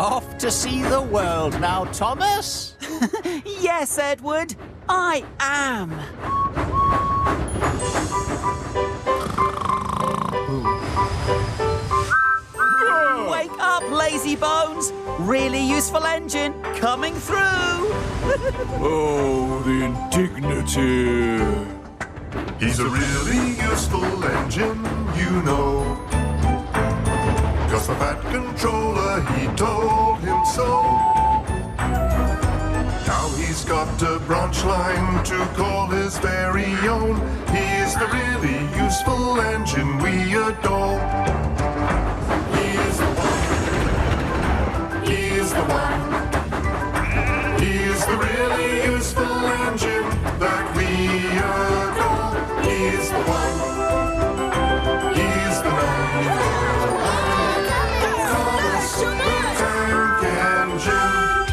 off to see the world now, Thomas? Yes, Edward, I am. Wake up, lazy bones. Really useful engine coming through. Oh, the indignity. He's a really useful engine, you know. 'Cause the Fat Controller, he told him so. Now he's got a branch line to call his very own. He's the really useful engine we adore. He's the one. He's the one. He's the really useful engine that we adore. He's the one. He's the number one. Thomas the Tank Engine.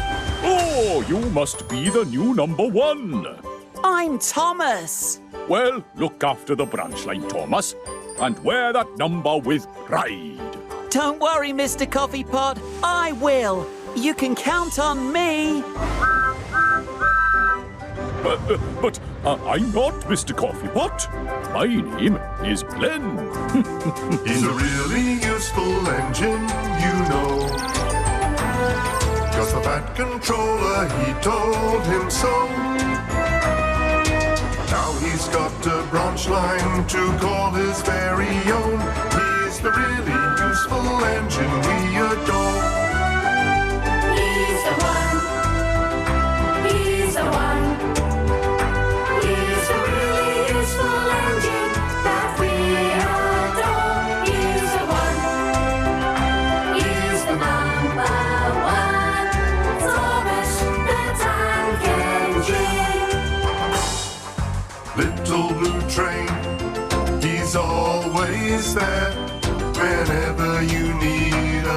Oh, you must be the new number one. I'm Thomas. Well, look after the branch line, Thomas, and wear that number with pride. Don't worry, Mr. Coffee Pot. I will. You can count on me. But I'm not Mr. Coffee Pot. My name is Glenn. He's a really useful engine, you know. 'Cause the Fat Controller, he told him so. Now he's got a branch line to call his very own. He's the really useful engine we adore. He's the one. He's the one. He's the really useful engine that we adore. He's the one. He's the number one. Thomas the Tank Engine. Little blue train, he's always there whenever you need a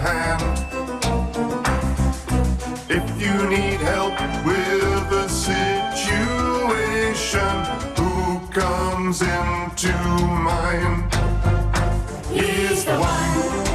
hand. If you need help with a situation, who comes into mind? He's the one.